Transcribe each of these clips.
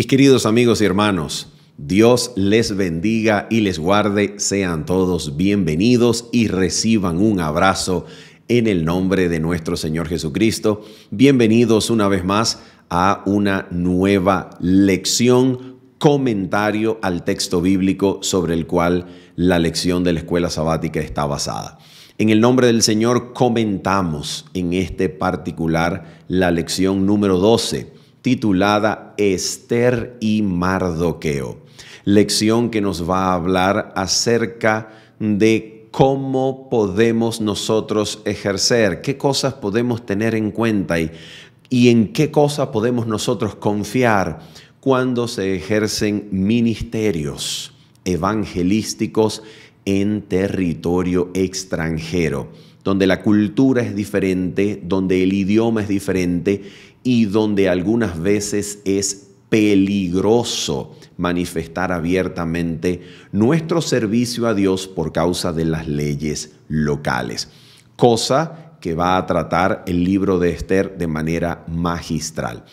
Mis queridos amigos y hermanos, Dios les bendiga y les guarde. Sean todos bienvenidos y reciban un abrazo en el nombre de nuestro Señor Jesucristo. Bienvenidos una vez más a una nueva lección, comentario al texto bíblico sobre el cual la lección de la escuela sabática está basada. En el nombre del Señor comentamos en este particular la lección número 12, titulada Esther y Mardoqueo. Lección que nos va a hablar acerca de cómo podemos nosotros ejercer, qué cosas podemos tener en cuenta y en qué cosas podemos nosotros confiar cuando se ejercen ministerios evangelísticos en territorio extranjero, donde la cultura es diferente, donde el idioma es diferente y donde algunas veces es peligroso manifestar abiertamente nuestro servicio a Dios por causa de las leyes locales, cosa que va a tratar el libro de Esther de manera magistral.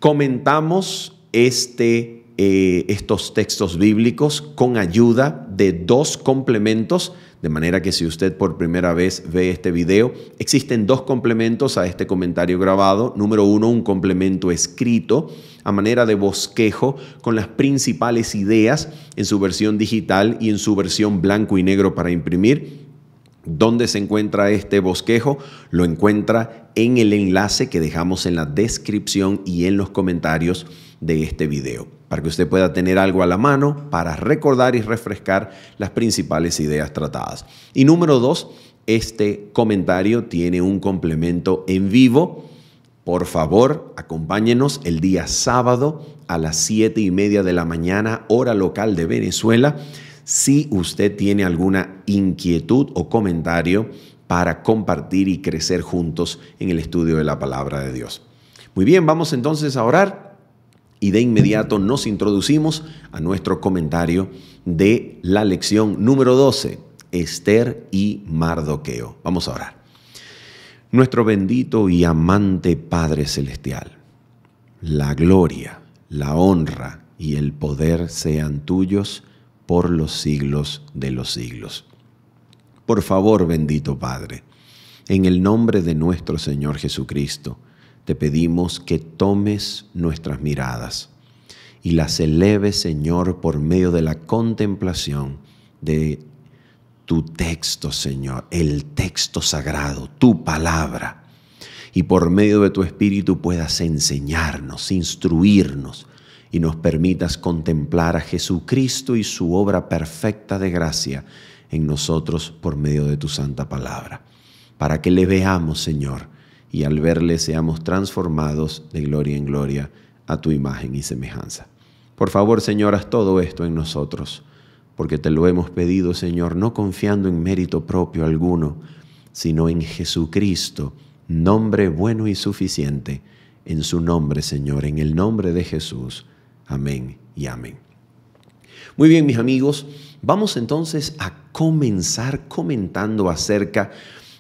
Comentamos estos textos bíblicos con ayuda de dos complementos, de manera que si usted por primera vez ve este video, existen dos complementos a este comentario grabado. Número uno, un complemento escrito a manera de bosquejo con las principales ideas en su versión digital y en su versión blanco y negro para imprimir. ¿Dónde se encuentra este bosquejo? Lo encuentra en el enlace que dejamos en la descripción y en los comentarios de este video, para que usted pueda tener algo a la mano para recordar y refrescar las principales ideas tratadas. Y número dos, este comentario tiene un complemento en vivo. Por favor, acompáñenos el día sábado a las 7:30 de la mañana, hora local de Venezuela, si usted tiene alguna inquietud o comentario para compartir y crecer juntos en el estudio de la palabra de Dios. Muy bien, vamos entonces a orar. Y de inmediato nos introducimos a nuestro comentario de la lección número 12, Esther y Mardoqueo. Vamos a orar. Nuestro bendito y amante Padre Celestial, la gloria, la honra y el poder sean tuyos por los siglos de los siglos. Por favor, bendito Padre, en el nombre de nuestro Señor Jesucristo, te pedimos que tomes nuestras miradas y las eleves, Señor, por medio de la contemplación de tu texto, Señor, el texto sagrado, tu palabra. Y por medio de tu Espíritu puedas enseñarnos, instruirnos y nos permitas contemplar a Jesucristo y su obra perfecta de gracia en nosotros por medio de tu santa palabra. Para que le veamos, Señor, y al verle seamos transformados de gloria en gloria a tu imagen y semejanza. Por favor, Señor, haz todo esto en nosotros, porque te lo hemos pedido, Señor, no confiando en mérito propio alguno, sino en Jesucristo, nombre bueno y suficiente. En su nombre, Señor, en el nombre de Jesús. Amén y amén. Muy bien, mis amigos, vamos entonces a comenzar comentando acerca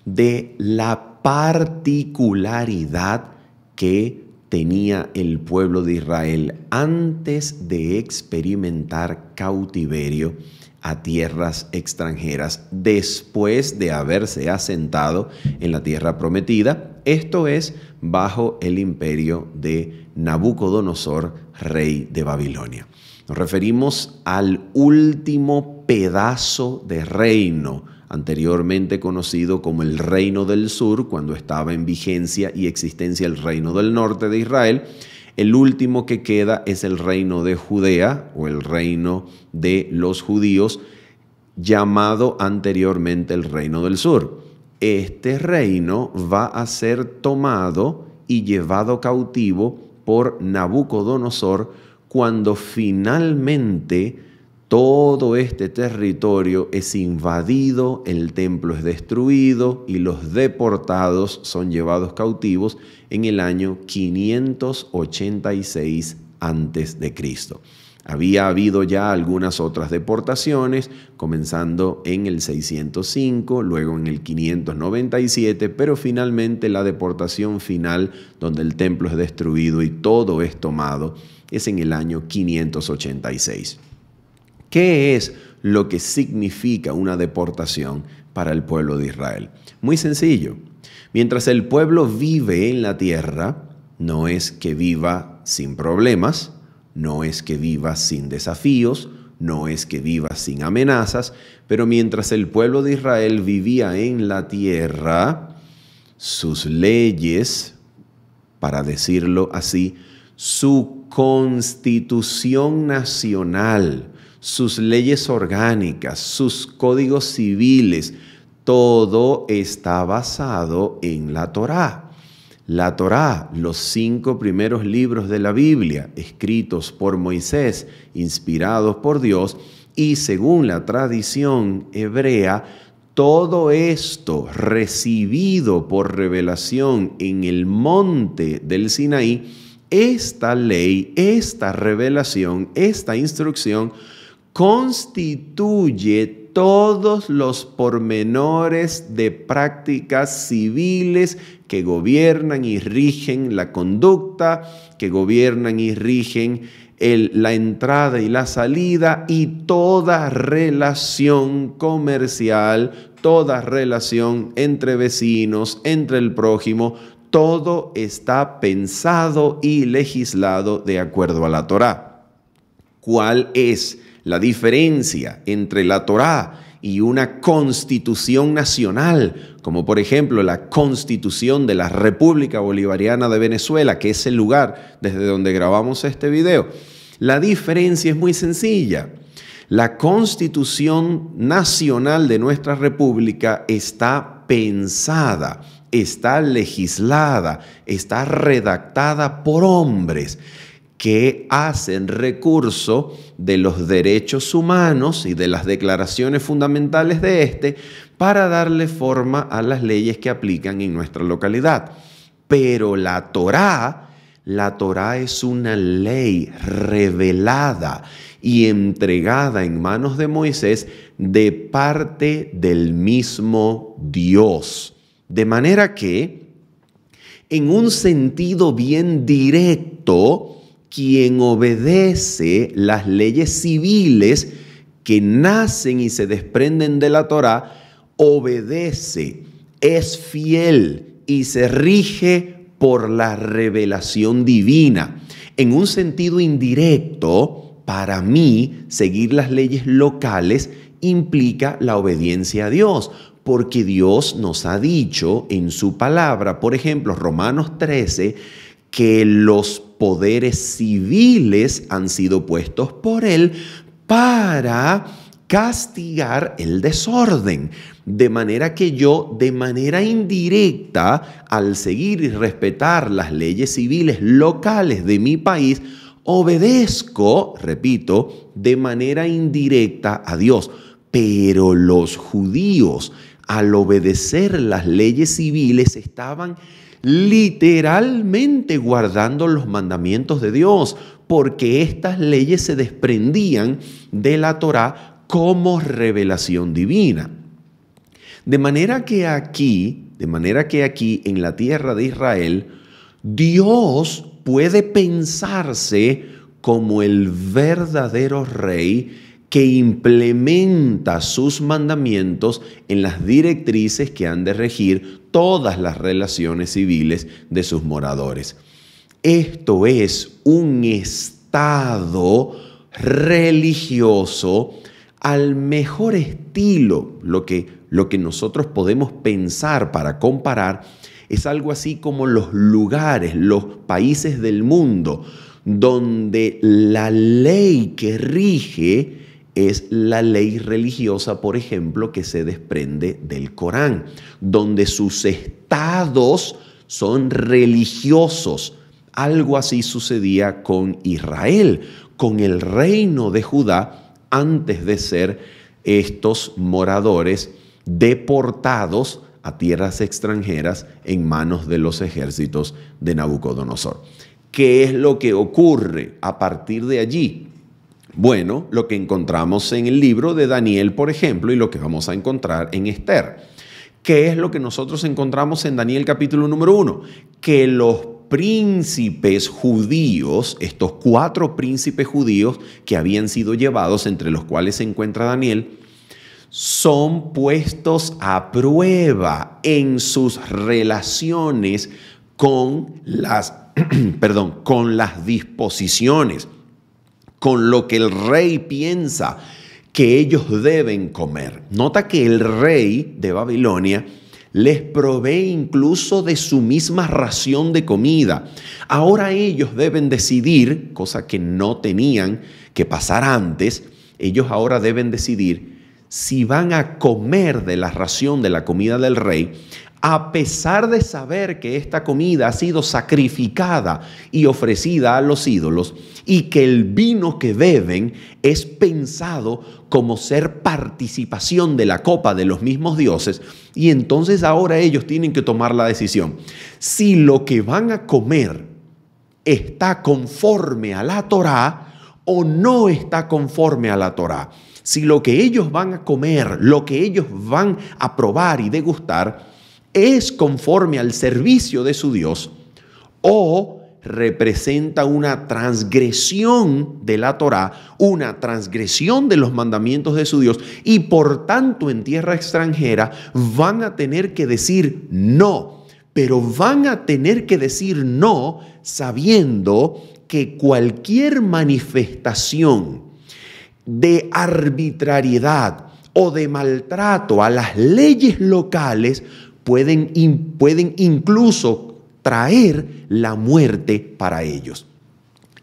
de la particularidad que tenía el pueblo de Israel antes de experimentar cautiverio a tierras extranjeras, después de haberse asentado en la tierra prometida, esto es, bajo el imperio de Nabucodonosor, rey de Babilonia. Nos referimos al último pedazo de reino, anteriormente conocido como el Reino del Sur, cuando estaba en vigencia y existencia el Reino del Norte de Israel. El último que queda es el Reino de Judea o el Reino de los judíos, llamado anteriormente el Reino del Sur. Este reino va a ser tomado y llevado cautivo por Nabucodonosor cuando finalmente todo este territorio es invadido, el templo es destruido y los deportados son llevados cautivos en el año 586 a.C. Había habido ya algunas otras deportaciones, comenzando en el 605, luego en el 597, pero finalmente la deportación final, donde el templo es destruido y todo es tomado, es en el año 586. ¿Qué es lo que significa una deportación para el pueblo de Israel? Muy sencillo. Mientras el pueblo vive en la tierra, no es que viva sin problemas, no es que viva sin desafíos, no es que viva sin amenazas, pero mientras el pueblo de Israel vivía en la tierra, sus leyes, para decirlo así, su constitución nacional, sus leyes orgánicas, sus códigos civiles, todo está basado en la Torá. La Torá, los 5 primeros libros de la Biblia, escritos por Moisés, inspirados por Dios, y según la tradición hebrea, todo esto recibido por revelación en el monte del Sinaí, esta ley, esta revelación, esta instrucción, constituye todos los pormenores de prácticas civiles que gobiernan y rigen la conducta, que gobiernan y rigen la entrada y la salida y toda relación comercial, toda relación entre vecinos, entre el prójimo, todo está pensado y legislado de acuerdo a la Torá. ¿Cuál es la diferencia entre la Torá y una constitución nacional, como por ejemplo la Constitución de la República Bolivariana de Venezuela, que es el lugar desde donde grabamos este video? La diferencia es muy sencilla. La Constitución Nacional de nuestra República está pensada, está legislada, está redactada por hombres que hacen recurso de los derechos humanos y de las declaraciones fundamentales de este para darle forma a las leyes que aplican en nuestra localidad. Pero la Torá es una ley revelada y entregada en manos de Moisés de parte del mismo Dios. De manera que, en un sentido bien directo, quien obedece las leyes civiles que nacen y se desprenden de la Torá, obedece, es fiel y se rige por la revelación divina. En un sentido indirecto, para mí, seguir las leyes locales implica la obediencia a Dios, porque Dios nos ha dicho en su palabra, por ejemplo, Romanos 13, que los poderes civiles han sido puestos por Él para castigar el desorden. De manera que yo, de manera indirecta, al seguir y respetar las leyes civiles locales de mi país, obedezco, repito, de manera indirecta a Dios. Pero los judíos, al obedecer las leyes civiles, estaban literalmente guardando los mandamientos de Dios, porque estas leyes se desprendían de la Torá como revelación divina. De manera que aquí en la tierra de Israel, Dios puede pensarse como el verdadero rey que implementa sus mandamientos en las directrices que han de regir todas las relaciones civiles de sus moradores. Esto es un estado religioso al mejor estilo. Lo que nosotros podemos pensar para comparar es algo así como los lugares, los países del mundo donde la ley que rige es la ley religiosa, por ejemplo, que se desprende del Corán, donde sus estados son religiosos. Algo así sucedía con Israel, con el reino de Judá, antes de ser estos moradores deportados a tierras extranjeras en manos de los ejércitos de Nabucodonosor. ¿Qué es lo que ocurre a partir de allí? Bueno, lo que encontramos en el libro de Daniel, por ejemplo, y lo que vamos a encontrar en Esther. ¿Qué es lo que nosotros encontramos en Daniel capítulo número 1? Que los príncipes judíos, estos 4 príncipes judíos que habían sido llevados, entre los cuales se encuentra Daniel, son puestos a prueba en sus relaciones con las, con las disposiciones, con lo que el rey piensa que ellos deben comer. Nota que el rey de Babilonia les provee incluso de su misma ración de comida. Ahora ellos deben decidir, cosa que no tenían que pasar antes, ellos ahora deben decidir si van a comer de la ración de la comida del rey, a pesar de saber que esta comida ha sido sacrificada y ofrecida a los ídolos, y que el vino que beben es pensado como ser participación de la copa de los mismos dioses, y entonces ahora ellos tienen que tomar la decisión. Si lo que van a comer está conforme a la Torá o no está conforme a la Torá. Si lo que ellos van a comer, lo que ellos van a probar y degustar, es conforme al servicio de su Dios o representa una transgresión de la Torá, una transgresión de los mandamientos de su Dios, y por tanto en tierra extranjera van a tener que decir no, pero van a tener que decir no sabiendo que cualquier manifestación de arbitrariedad o de maltrato a las leyes locales pueden incluso traer la muerte para ellos.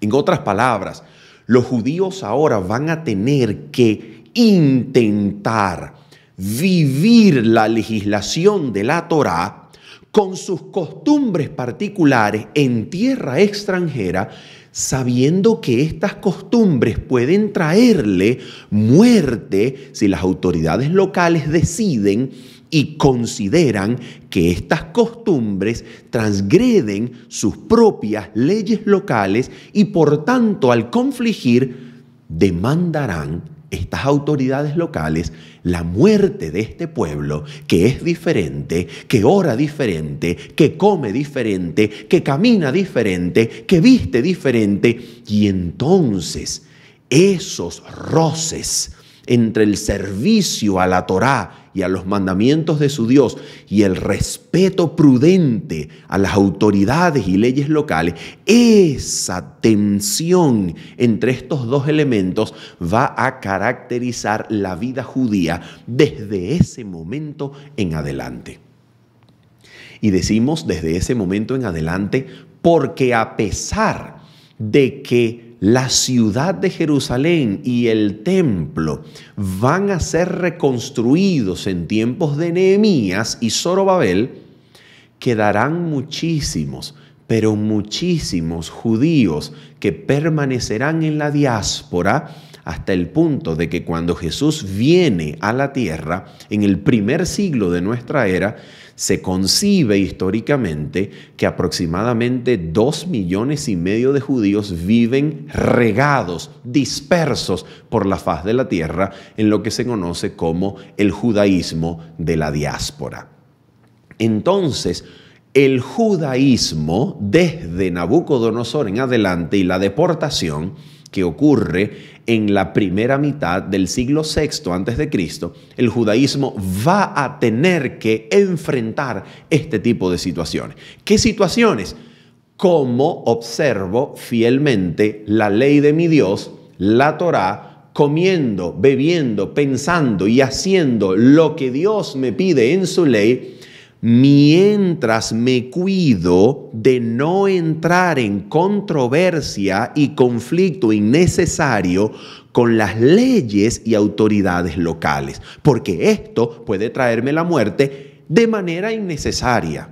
En otras palabras, los judíos ahora van a tener que intentar vivir la legislación de la Torá con sus costumbres particulares en tierra extranjera, sabiendo que estas costumbres pueden traerle muerte si las autoridades locales deciden y consideran que estas costumbres transgreden sus propias leyes locales y por tanto al confligir demandarán estas autoridades locales la muerte de este pueblo que es diferente, que ora diferente, que come diferente, que camina diferente, que viste diferente. Y entonces esos roces entre el servicio a la Torá y a los mandamientos de su Dios y el respeto prudente a las autoridades y leyes locales, esa tensión entre estos dos elementos va a caracterizar la vida judía desde ese momento en adelante. Y decimos desde ese momento en adelante porque a pesar de que la ciudad de Jerusalén y el templo van a ser reconstruidos en tiempos de Nehemías y Zorobabel, quedarán muchísimos, pero muchísimos judíos que permanecerán en la diáspora hasta el punto de que cuando Jesús viene a la tierra, en el primer siglo de nuestra era, se concibe históricamente que aproximadamente 2,5 millones de judíos viven regados, dispersos por la faz de la tierra en lo que se conoce como el judaísmo de la diáspora. Entonces, el judaísmo desde Nabucodonosor en adelante y la deportación que ocurre en la primera mitad del siglo VI a.C., el judaísmo va a tener que enfrentar este tipo de situaciones. ¿Qué situaciones? Como observo fielmente la ley de mi Dios, la Torá, comiendo, bebiendo, pensando y haciendo lo que Dios me pide en su ley, mientras me cuido de no entrar en controversia y conflicto innecesario con las leyes y autoridades locales, porque esto puede traerme la muerte de manera innecesaria.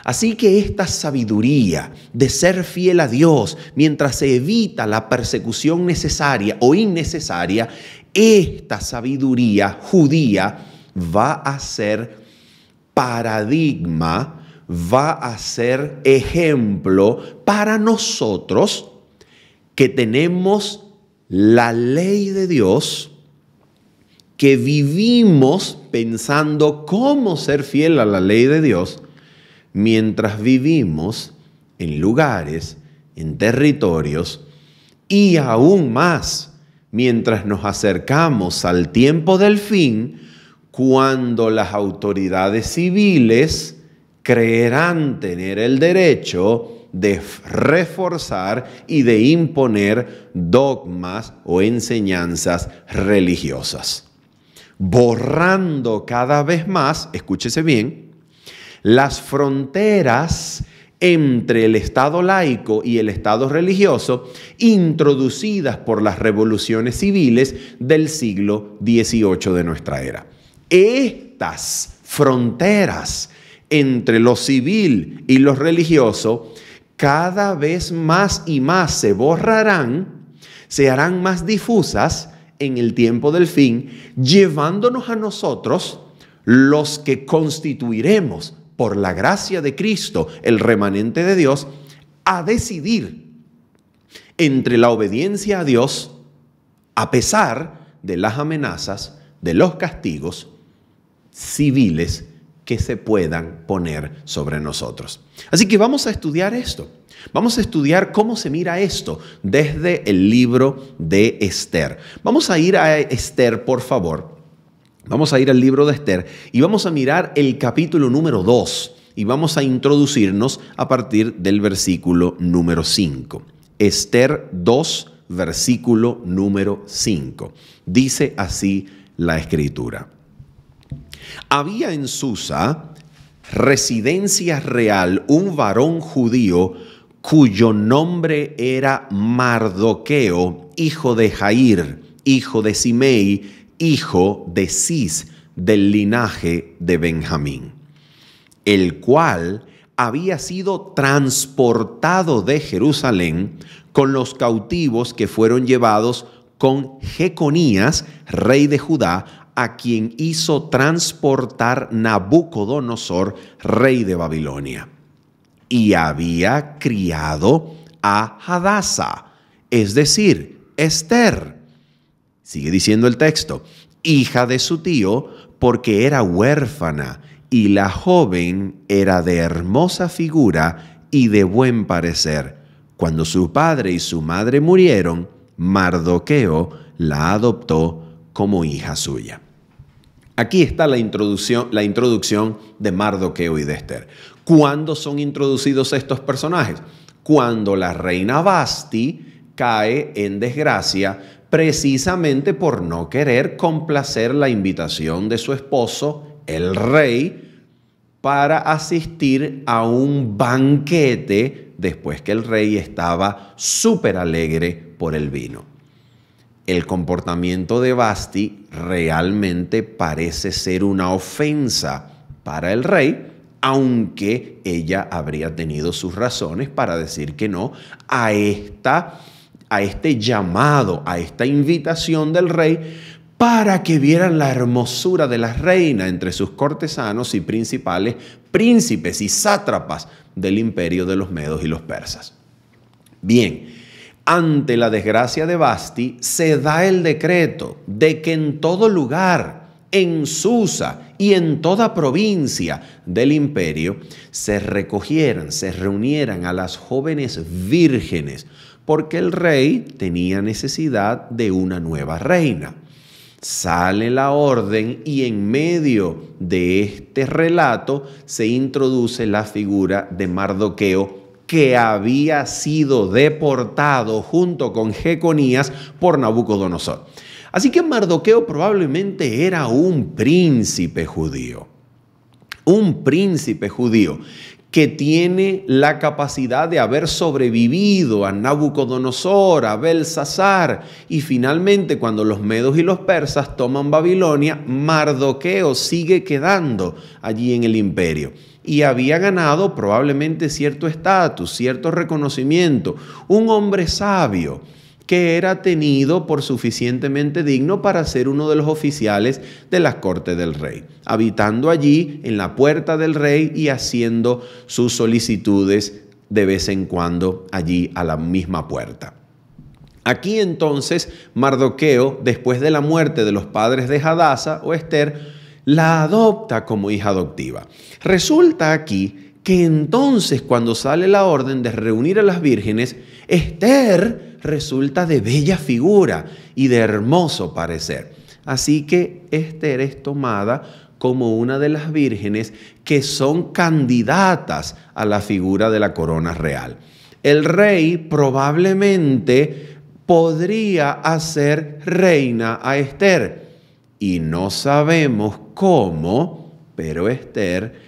Así que esta sabiduría de ser fiel a Dios mientras se evita la persecución necesaria o innecesaria, esta sabiduría judía va a ser paradigma, va a ser ejemplo para nosotros que tenemos la ley de Dios, que vivimos pensando cómo ser fiel a la ley de Dios, mientras vivimos en lugares, en territorios, y aún más, mientras nos acercamos al tiempo del fin, cuando las autoridades civiles creerán tener el derecho de reforzar y de imponer dogmas o enseñanzas religiosas, borrando cada vez más, escúchese bien, las fronteras entre el Estado laico y el Estado religioso introducidas por las revoluciones civiles del siglo XVIII de nuestra era. Estas fronteras entre lo civil y lo religioso cada vez más y más se borrarán, se harán más difusas en el tiempo del fin, llevándonos a nosotros, los que constituiremos por la gracia de Cristo el remanente de Dios, a decidir entre la obediencia a Dios a pesar de las amenazas, de los castigos civiles que se puedan poner sobre nosotros. Así que vamos a estudiar esto. Vamos a estudiar cómo se mira esto desde el libro de Esther. Vamos a ir a Esther, por favor. Vamos a ir al libro de Esther y vamos a mirar el capítulo número 2 y vamos a introducirnos a partir del versículo número 5. Esther 2, versículo número 5. Dice así la Escritura. Había en Susa, residencia real, un varón judío cuyo nombre era Mardoqueo, hijo de Jair, hijo de Simei, hijo de Cis, del linaje de Benjamín, el cual había sido transportado de Jerusalén con los cautivos que fueron llevados con Jeconías, rey de Judá, a quien hizo transportar Nabucodonosor, rey de Babilonia. Y había criado a Hadasa, es decir, Esther. Sigue diciendo el texto, hija de su tío, porque era huérfana, y la joven era de hermosa figura y de buen parecer. Cuando su padre y su madre murieron, Mardoqueo la adoptó como hija suya. Aquí está la introducción de Mardoqueo y de Esther. ¿Cuándo son introducidos estos personajes? Cuando la reina Vasti cae en desgracia precisamente por no querer complacer la invitación de su esposo, el rey, para asistir a un banquete después que el rey estaba súper alegre por el vino. El comportamiento de Vasti realmente parece ser una ofensa para el rey, aunque ella habría tenido sus razones para decir que no a este llamado, a esta invitación del rey, para que vieran la hermosura de la reina entre sus cortesanos y principales príncipes y sátrapas del imperio de los medos y los persas. Bien, ante la desgracia de Vasti, se da el decreto de que en todo lugar, en Susa y en toda provincia del imperio, se reunieran a las jóvenes vírgenes, porque el rey tenía necesidad de una nueva reina. Sale la orden y en medio de este relato se introduce la figura de Mardoqueo, que había sido deportado junto con Jeconías por Nabucodonosor. Así que Mardoqueo probablemente era un príncipe judío que tiene la capacidad de haber sobrevivido a Nabucodonosor, a Belsasar, y finalmente cuando los medos y los persas toman Babilonia, Mardoqueo sigue quedando allí en el imperio. Y había ganado probablemente cierto estatus, cierto reconocimiento, un hombre sabio que era tenido por suficientemente digno para ser uno de los oficiales de la corte del rey, habitando allí en la puerta del rey y haciendo sus solicitudes de vez en cuando allí a la misma puerta. Aquí entonces Mardoqueo, después de la muerte de los padres de Hadasa o Ester, la adopta como hija adoptiva. Resulta aquí que entonces cuando sale la orden de reunir a las vírgenes, Ester resulta de bella figura y de hermoso parecer. Así que Ester es tomada como una de las vírgenes que son candidatas a la figura de la corona real. El rey probablemente podría hacer reina a Ester y no sabemos cómo, pero Ester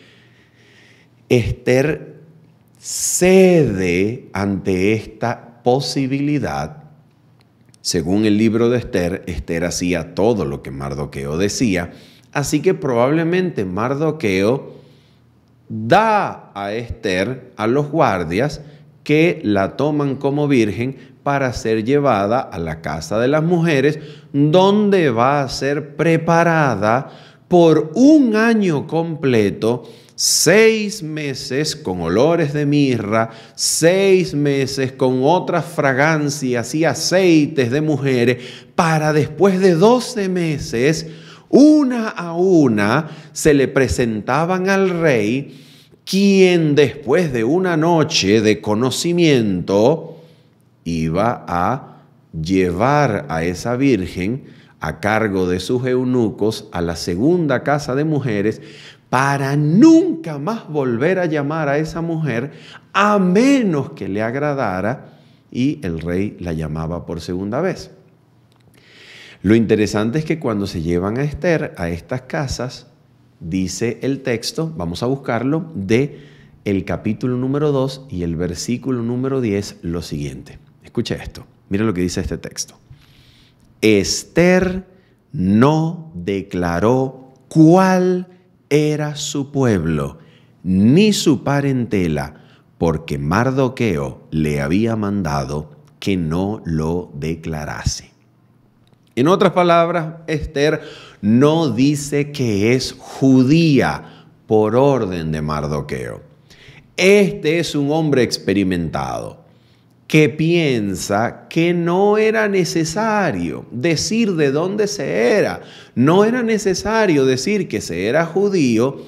cede ante esta posibilidad. Según el libro de Ester, Ester hacía todo lo que Mardoqueo decía, así que probablemente Mardoqueo da a Ester a los guardias que la toman como virgen para ser llevada a la casa de las mujeres, donde va a ser preparada por un año completo, 6 meses con olores de mirra, 6 meses con otras fragancias y aceites de mujeres, para después de 12 meses, una a una, se le presentaban al rey, quien después de una noche de conocimiento iba a llevar a esa virgen a cargo de sus eunucos a la segunda casa de mujeres para nunca más volver a llamar a esa mujer a menos que le agradara, y el rey la llamaba por segunda vez. Lo interesante es que cuando se llevan a Ester a estas casas, dice el texto, vamos a buscarlo, de el capítulo número 2 y el versículo número 10, lo siguiente. Escuche esto, mira lo que dice este texto. Ester no declaró cuál era su pueblo, ni su parentela, porque Mardoqueo le había mandado que no lo declarase. En otras palabras, Ester no dice que es judía por orden de Mardoqueo. Este es un hombre experimentado que piensa que no era necesario decir de dónde se era, no era necesario decir que se era judío,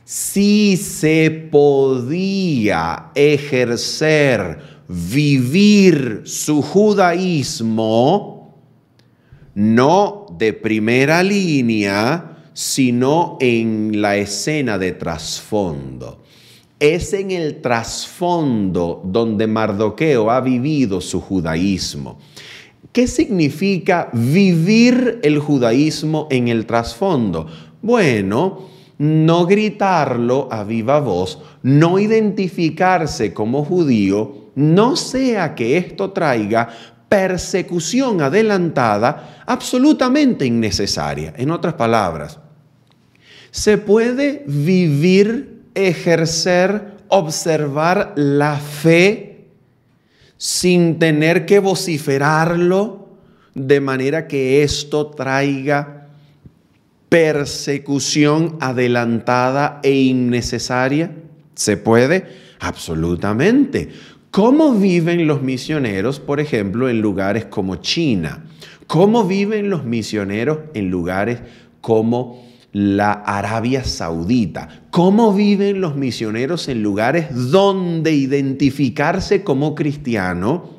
si se podía ejercer, vivir su judaísmo, no de primera línea, sino en la escena de trasfondo. Es en el trasfondo donde Mardoqueo ha vivido su judaísmo. ¿Qué significa vivir el judaísmo en el trasfondo? Bueno, no gritarlo a viva voz, no identificarse como judío, no sea que esto traiga persecución adelantada absolutamente innecesaria. En otras palabras, se puede vivir, ejercer, observar la fe sin tener que vociferarlo de manera que esto traiga persecución adelantada e innecesaria. ¿Se puede? Absolutamente. ¿Cómo viven los misioneros, por ejemplo, en lugares como China? ¿Cómo viven los misioneros en lugares como la Arabia Saudita? ¿Cómo viven los misioneros en lugares donde identificarse como cristiano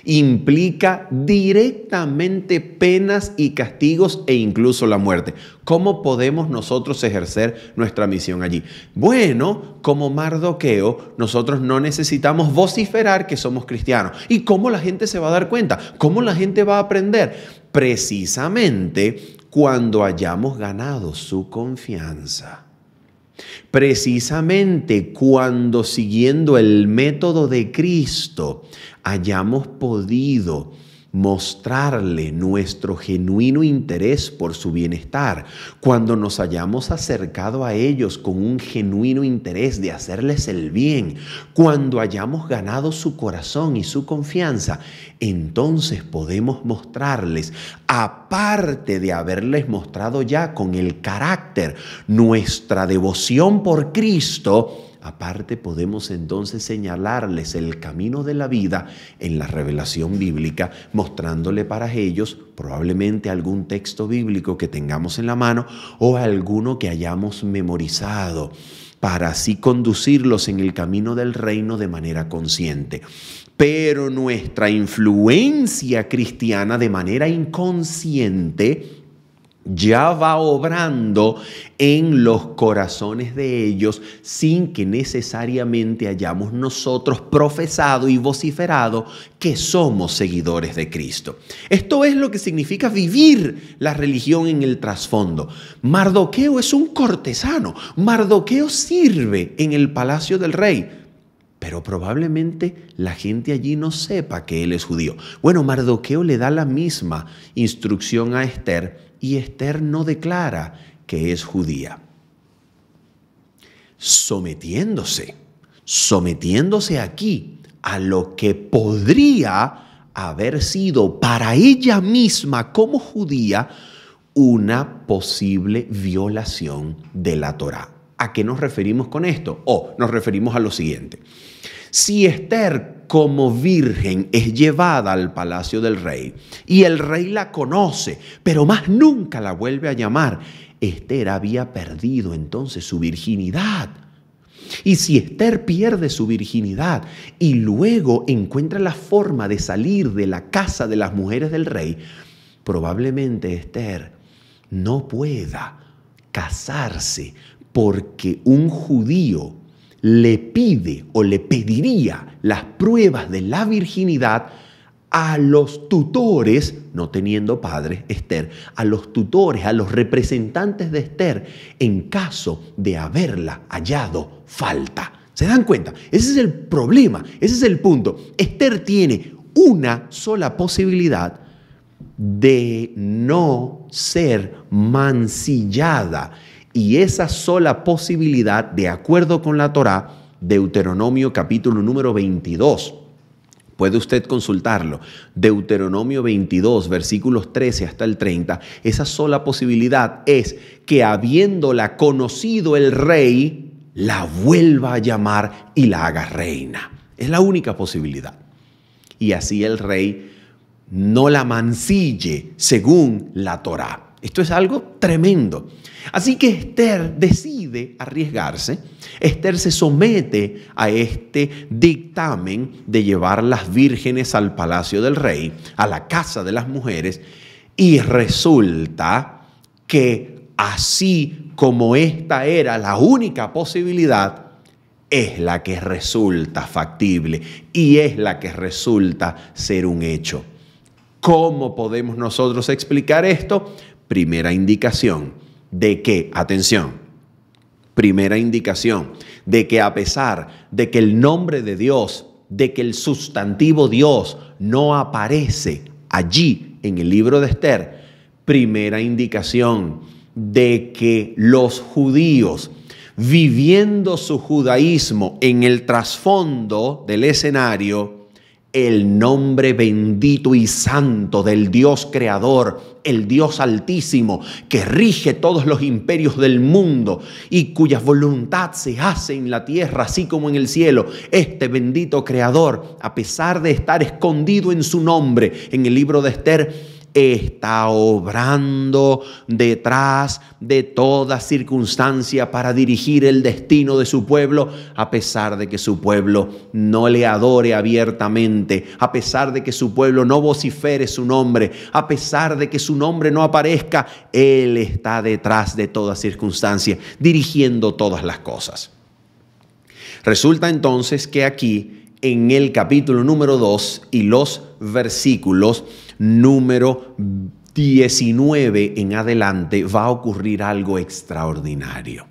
implica directamente penas y castigos e incluso la muerte? ¿Cómo podemos nosotros ejercer nuestra misión allí? Bueno, como Mardoqueo, nosotros no necesitamos vociferar que somos cristianos. ¿Y cómo la gente se va a dar cuenta? ¿Cómo la gente va a aprender? Precisamente cuando hayamos ganado su confianza. Precisamente cuando, siguiendo el método de Cristo, hayamos podido mostrarle nuestro genuino interés por su bienestar, cuando nos hayamos acercado a ellos con un genuino interés de hacerles el bien, cuando hayamos ganado su corazón y su confianza, entonces podemos mostrarles, aparte de haberles mostrado ya con el carácter nuestra devoción por Cristo, aparte podemos entonces señalarles el camino de la vida en la revelación bíblica, mostrándole para ellos probablemente algún texto bíblico que tengamos en la mano o alguno que hayamos memorizado, para así conducirlos en el camino del reino de manera consciente. Pero nuestra influencia cristiana de manera inconsciente ya va obrando en los corazones de ellos sin que necesariamente hayamos nosotros profesado y vociferado que somos seguidores de Cristo. Esto es lo que significa vivir la religión en el trasfondo. Mardoqueo es un cortesano. Mardoqueo sirve en el palacio del rey, pero probablemente la gente allí no sepa que él es judío. Bueno, Mardoqueo le da la misma instrucción a Esther y Esther no declara que es judía. Sometiéndose aquí a lo que podría haber sido para ella misma como judía una posible violación de la Torá. ¿A qué nos referimos con esto? Nos referimos a lo siguiente. Si Esther como virgen es llevada al palacio del rey y el rey la conoce, pero más nunca la vuelve a llamar, Esther había perdido entonces su virginidad. Y si Esther pierde su virginidad y luego encuentra la forma de salir de la casa de las mujeres del rey, probablemente Esther no pueda casarse porque un judío le pide o le pediría las pruebas de la virginidad a los tutores, no teniendo padre Esther, a los tutores, a los representantes de Esther, en caso de haberla hallado falta. ¿Se dan cuenta? Ese es el problema, ese es el punto. Esther tiene una sola posibilidad de no ser mancillada. Y esa sola posibilidad, de acuerdo con la Torá, Deuteronomio capítulo número 22, puede usted consultarlo, Deuteronomio 22, versículos 13 hasta el 30, esa sola posibilidad es que habiéndola conocido el rey, la vuelva a llamar y la haga reina. Es la única posibilidad. Y así el rey no la mancille según la Torá. Esto es algo tremendo. Así que Esther decide arriesgarse. Esther se somete a este dictamen de llevar las vírgenes al palacio del rey, a la casa de las mujeres, y resulta que así como esta era la única posibilidad, es la que resulta factible y es la que resulta ser un hecho. ¿Cómo podemos nosotros explicar esto? Primera indicación de que, atención, primera indicación de que a pesar de que el nombre de Dios, de que el sustantivo Dios no aparece allí en el libro de Esther, primera indicación de que los judíos, viviendo su judaísmo en el trasfondo del escenario, el nombre bendito y santo del Dios creador, el Dios altísimo, que rige todos los imperios del mundo y cuya voluntad se hace en la tierra así como en el cielo. Este bendito creador, a pesar de estar escondido en su nombre en el libro de Esther, está obrando detrás de toda circunstancia para dirigir el destino de su pueblo, a pesar de que su pueblo no le adore abiertamente, a pesar de que su pueblo no vocifere su nombre, a pesar de que su nombre no aparezca. Él está detrás de toda circunstancia, dirigiendo todas las cosas. Resulta entonces que aquí, en el capítulo número 2 y los versículos número 19 en adelante, va a ocurrir algo extraordinario.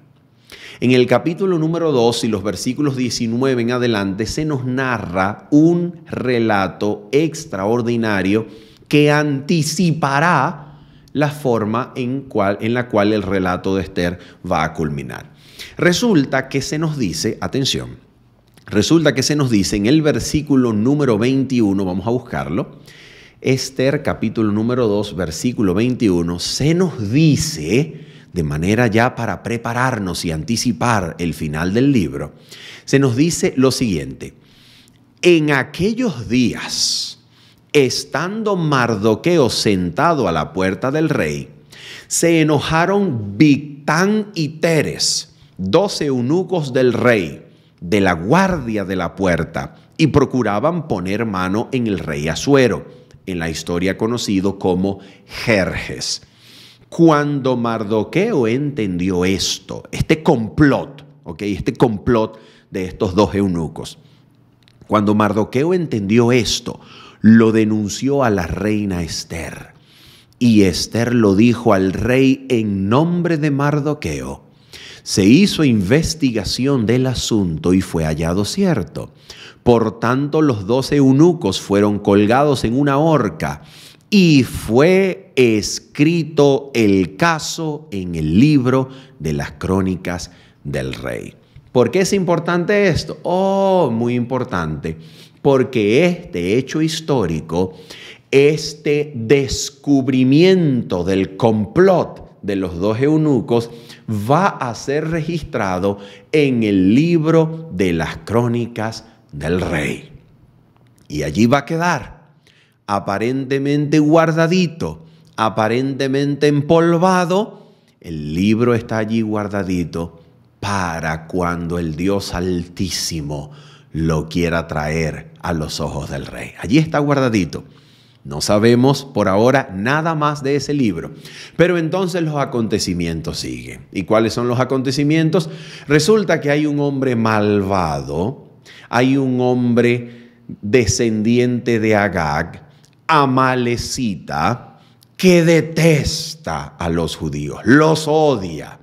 En el capítulo número 2 y los versículos 19 en adelante se nos narra un relato extraordinario que anticipará la forma en la cual el relato de Esther va a culminar. Resulta que se nos dice, atención, resulta que se nos dice en el versículo número 21, vamos a buscarlo, Esther capítulo número 2, versículo 21, se nos dice de manera ya para prepararnos y anticipar el final del libro, se nos dice lo siguiente: en aquellos días, estando Mardoqueo sentado a la puerta del rey, se enojaron Bigtán y Teres, 12 eunucos del rey, de la guardia de la puerta, y procuraban poner mano en el rey Asuero, en la historia conocido como Jerjes. Cuando Mardoqueo entendió esto, este complot de estos 2 eunucos, cuando Mardoqueo entendió esto, lo denunció a la reina Esther. Y Esther lo dijo al rey en nombre de Mardoqueo. Se hizo investigación del asunto y fue hallado cierto. Por tanto, los 12 eunucos fueron colgados en una horca y fue escrito el caso en el libro de las crónicas del rey. ¿Por qué es importante esto? Muy importante, porque este hecho histórico, este descubrimiento del complot de los 2 eunucos, va a ser registrado en el libro de las crónicas del rey. Y allí va a quedar aparentemente guardadito, aparentemente empolvado. El libro está allí guardadito para cuando el Dios Altísimo lo quiera traer a los ojos del rey. Allí está guardadito. No sabemos por ahora nada más de ese libro. Pero entonces los acontecimientos siguen. ¿Y cuáles son los acontecimientos? Resulta que hay un hombre malvado, hay un hombre descendiente de Agag, amalecita, que detesta a los judíos, los odia.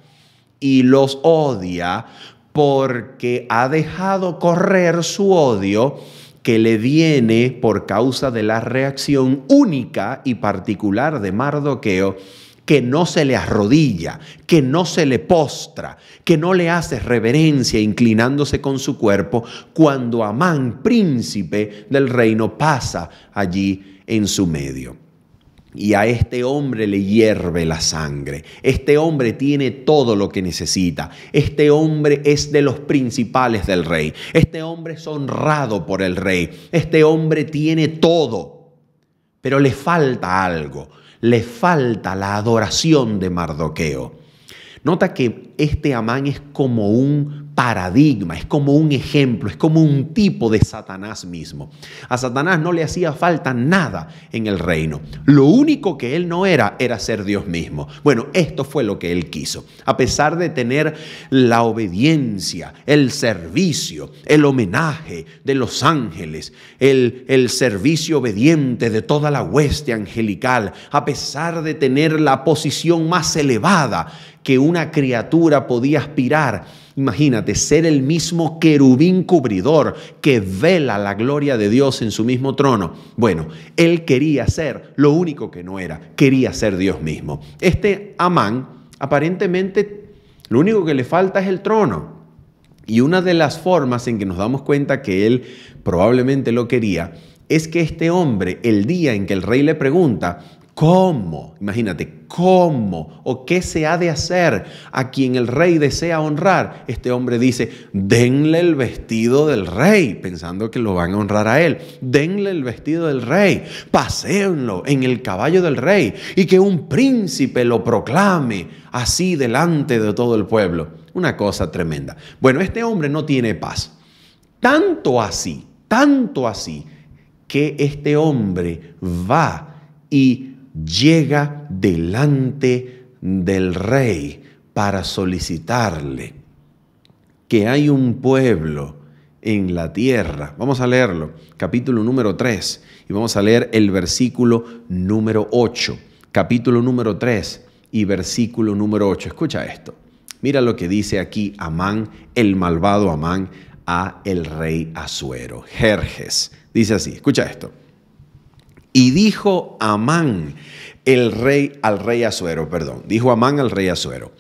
Y los odia porque ha dejado correr su odio que le viene por causa de la reacción única y particular de Mardoqueo, que no se le arrodilla, que no se le postra, que no le hace reverencia inclinándose con su cuerpo cuando Amán, príncipe del reino, pasa allí en su medio. Y a este hombre le hierve la sangre. Este hombre tiene todo lo que necesita. Este hombre es de los principales del rey. Este hombre es honrado por el rey. Este hombre tiene todo. Pero le falta algo. Le falta la adoración de Mardoqueo. Nota que este Amán es como un paradigma, es como un ejemplo, es como un tipo de Satanás mismo. A Satanás no le hacía falta nada en el reino. Lo único que él no era ser Dios mismo. Bueno, esto fue lo que él quiso. A pesar de tener la obediencia, el servicio, el homenaje de los ángeles, el servicio obediente de toda la hueste angelical, a pesar de tener la posición más elevada que una criatura podía aspirar. Imagínate, ser el mismo querubín cubridor que vela la gloria de Dios en su mismo trono. Bueno, él quería ser lo único que no era, quería ser Dios mismo. Este Amán, aparentemente, lo único que le falta es el trono. Y una de las formas en que nos damos cuenta que él probablemente lo quería es que este hombre, el día en que el rey le pregunta, ¿cómo? Imagínate, ¿cómo? ¿O qué se ha de hacer a quien el rey desea honrar? Este hombre dice, denle el vestido del rey, pensando que lo van a honrar a él. Denle el vestido del rey, paséenlo en el caballo del rey y que un príncipe lo proclame así delante de todo el pueblo. Una cosa tremenda. Bueno, este hombre no tiene paz. Tanto así, que este hombre va y llega delante del rey para solicitarle que hay un pueblo en la tierra. Vamos a leerlo, capítulo número 3, y vamos a leer el versículo número 8. Capítulo número 3 y versículo número 8. Escucha esto. Mira lo que dice aquí Amán, el malvado Amán, a el rey Asuero. Jerjes. Dice así, escucha esto. Y dijo Amán al rey Asuero, dijo Amán al rey Asuero,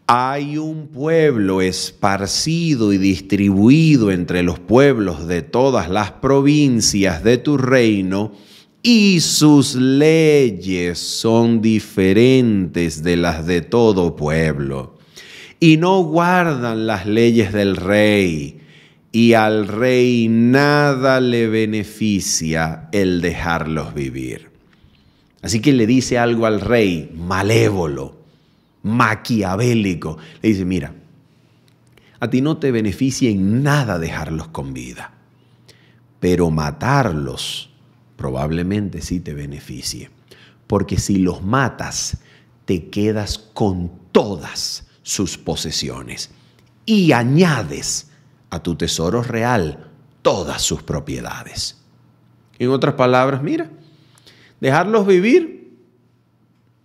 hay un pueblo esparcido y distribuido entre los pueblos de todas las provincias de tu reino y sus leyes son diferentes de las de todo pueblo, y no guardan las leyes del rey, y al rey nada le beneficia el dejarlos vivir. Así que le dice algo al rey malévolo, maquiavélico. Le dice, mira, a ti no te beneficia en nada dejarlos con vida, pero matarlos probablemente sí te beneficie, porque si los matas, te quedas con todas sus posesiones y añades a tu tesoro real todas sus propiedades. En otras palabras, mira, dejarlos vivir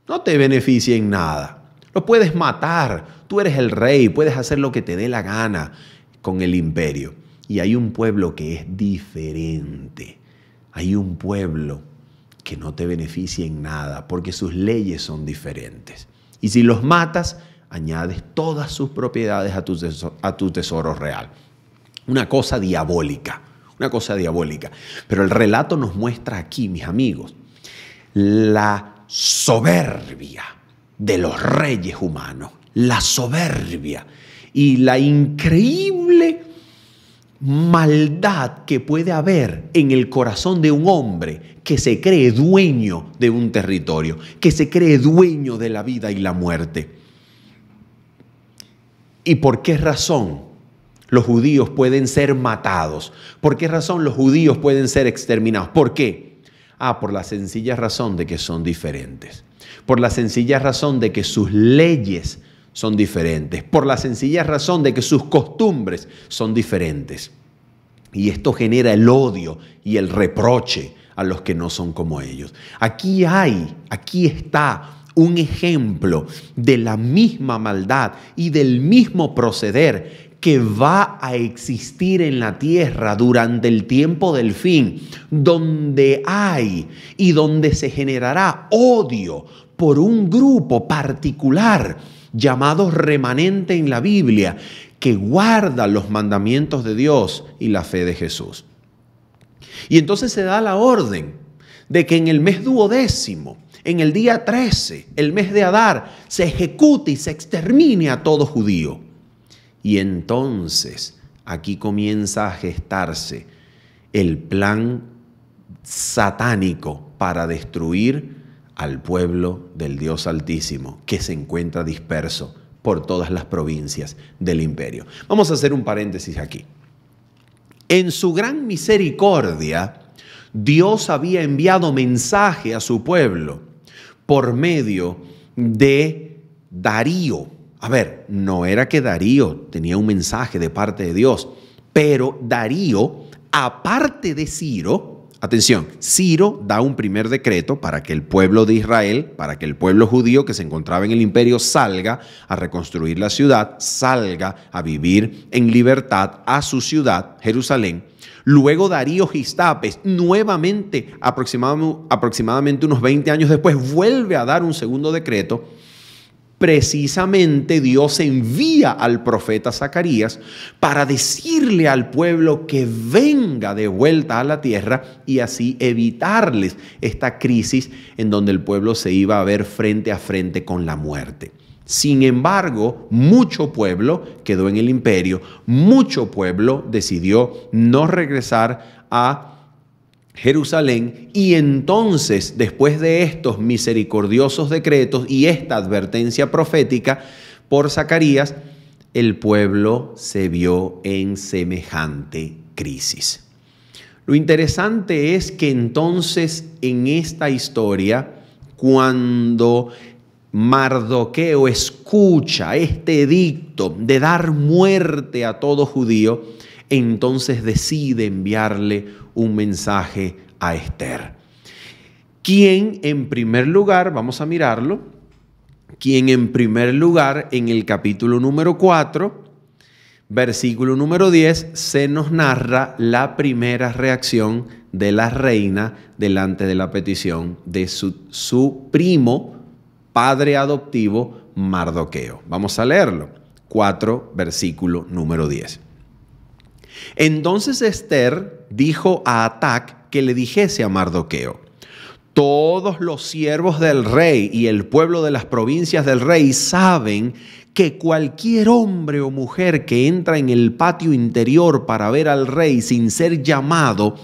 no te beneficia en nada. Los puedes matar, tú eres el rey, puedes hacer lo que te dé la gana con el imperio. Y hay un pueblo que es diferente. Hay un pueblo que no te beneficia en nada porque sus leyes son diferentes. Y si los matas, añades todas sus propiedades a tu tesoro real. Una cosa diabólica, una cosa diabólica. Pero el relato nos muestra aquí, mis amigos, la soberbia de los reyes humanos, la soberbia y la increíble maldad que puede haber en el corazón de un hombre que se cree dueño de un territorio, que se cree dueño de la vida y la muerte. ¿Y por qué razón los judíos pueden ser matados? ¿Por qué razón los judíos pueden ser exterminados? ¿Por qué? Por la sencilla razón de que son diferentes. Por la sencilla razón de que sus leyes son diferentes, por la sencilla razón de que sus costumbres son diferentes. Y esto genera el odio y el reproche a los que no son como ellos. Aquí está un ejemplo de la misma maldad y del mismo proceder que va a existir en la tierra durante el tiempo del fin, donde hay y donde se generará odio por un grupo particular llamado remanente en la Biblia, que guarda los mandamientos de Dios y la fe de Jesús. Y entonces se da la orden de que en el mes 12º, en el día 13, el mes de Adar, se ejecute y se extermine a todo judío. Y entonces aquí comienza a gestarse el plan satánico para destruir al pueblo del Dios Altísimo, que se encuentra disperso por todas las provincias del imperio. Vamos a hacer un paréntesis aquí. En su gran misericordia, Dios había enviado mensaje a su pueblo por medio de Darío. A ver, no era que Darío tenía un mensaje de parte de Dios, pero Darío, aparte de Ciro, atención, Ciro da un primer decreto para que el pueblo de Israel, para que el pueblo judío que se encontraba en el imperio salga a reconstruir la ciudad, salga a vivir en libertad a su ciudad, Jerusalén. Luego Darío Gistapes, nuevamente, aproximadamente unos 20 años después, vuelve a dar un segundo decreto. Precisamente Dios envía al profeta Zacarías para decirle al pueblo que venga de vuelta a la tierra y así evitarles esta crisis en donde el pueblo se iba a ver frente a frente con la muerte. Sin embargo, mucho pueblo quedó en el imperio, mucho pueblo decidió no regresar a Jerusalén, y entonces, después de estos misericordiosos decretos y esta advertencia profética por Zacarías, el pueblo se vio en semejante crisis. Lo interesante es que entonces en esta historia, cuando Mardoqueo escucha este edicto de dar muerte a todo judío, entonces decide enviarle un mensaje a Esther, quien en primer lugar, vamos a mirarlo, quien en primer lugar en el capítulo número 4, versículo número 10, se nos narra la primera reacción de la reina delante de la petición de su primo, padre adoptivo, Mardoqueo. Vamos a leerlo, 4, versículo número 10. Entonces Esther dijo a Atac que le dijese a Mardoqueo: Todos los siervos del rey y el pueblo de las provincias del rey saben que cualquier hombre o mujer que entra en el patio interior para ver al rey sin ser llamado,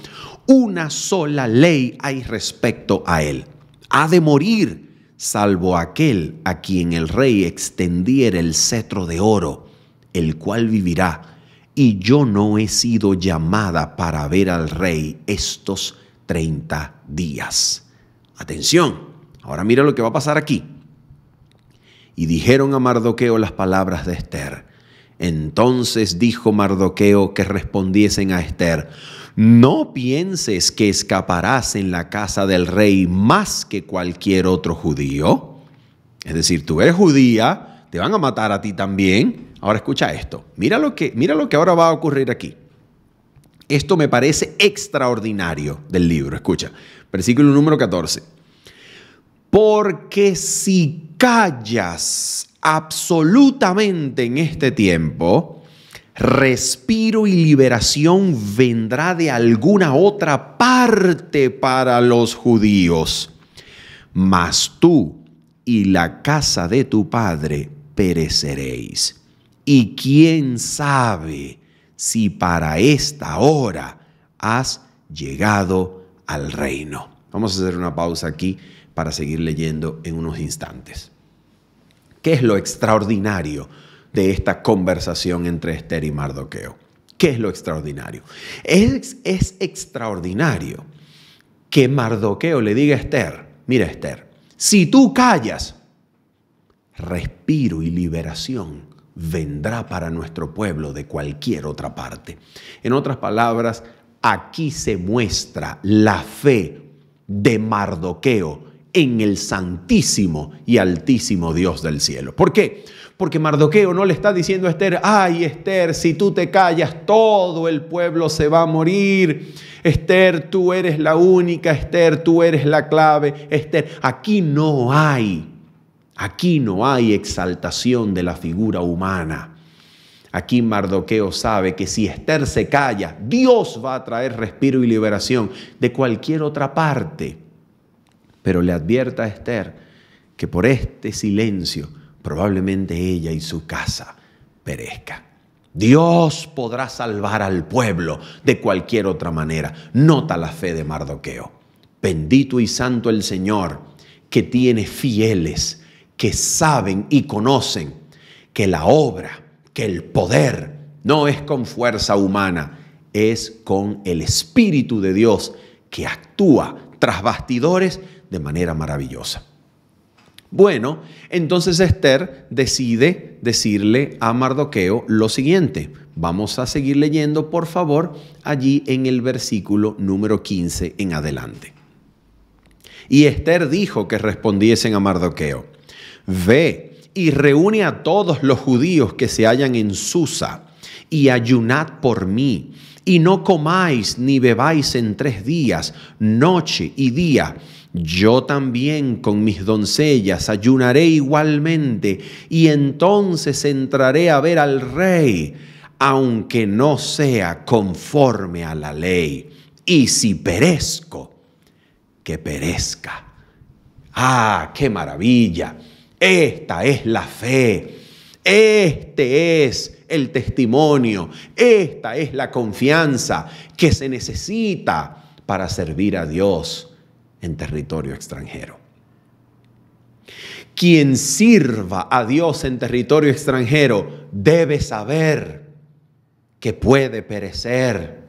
una sola ley hay respecto a él: ha de morir, salvo aquel a quien el rey extendiera el cetro de oro, el cual vivirá. Y yo no he sido llamada para ver al rey estos 30 días. Atención, ahora mira lo que va a pasar aquí. Y dijeron a Mardoqueo las palabras de Ester. Entonces dijo Mardoqueo que respondiesen a Ester: no pienses que escaparás en la casa del rey más que cualquier otro judío. Es decir, tú eres judía, te van a matar a ti también. Ahora escucha esto. Mira lo que ahora va a ocurrir aquí. Esto me parece extraordinario del libro. Escucha, versículo número 14. Porque si callas absolutamente en este tiempo, respiro y liberación vendrá de alguna otra parte para los judíos. Mas tú y la casa de tu padre pereceréis. Y quién sabe si para esta hora has llegado al reino. Vamos a hacer una pausa aquí para seguir leyendo en unos instantes. ¿Qué es lo extraordinario de esta conversación entre Ester y Mardoqueo? ¿Qué es lo extraordinario? Es extraordinario que Mardoqueo le diga a Ester: mira, Ester, si tú callas, respiro y liberación vendrá para nuestro pueblo de cualquier otra parte. En otras palabras, aquí se muestra la fe de Mardoqueo en el santísimo y altísimo Dios del cielo. ¿Por qué? Porque Mardoqueo no le está diciendo a Ester: ay, Ester, si tú te callas, todo el pueblo se va a morir. Ester, tú eres la única. Ester, tú eres la clave. Ester, aquí no hay exaltación de la figura humana. Aquí Mardoqueo sabe que si Ester se calla, Dios va a traer respiro y liberación de cualquier otra parte. Pero le advierta a Ester que por este silencio probablemente ella y su casa perezca. Dios podrá salvar al pueblo de cualquier otra manera. Nota la fe de Mardoqueo. Bendito y santo el Señor, que tiene fieles que saben y conocen que la obra, que el poder no es con fuerza humana, es con el Espíritu de Dios que actúa tras bastidores de manera maravillosa. Bueno, entonces Ester decide decirle a Mardoqueo lo siguiente. Vamos a seguir leyendo, por favor, allí en el versículo número 15 en adelante. Y Ester dijo que respondiesen a Mardoqueo: ve y reúne a todos los judíos que se hallan en Susa y ayunad por mí, y no comáis ni bebáis en 3 días, noche y día. Yo también con mis doncellas ayunaré igualmente, y entonces entraré a ver al rey, aunque no sea conforme a la ley. Y si perezco, que perezca. ¡Ah, qué maravilla! Esta es la fe, este es el testimonio, esta es la confianza que se necesita para servir a Dios en territorio extranjero. Quien sirva a Dios en territorio extranjero debe saber que puede perecer,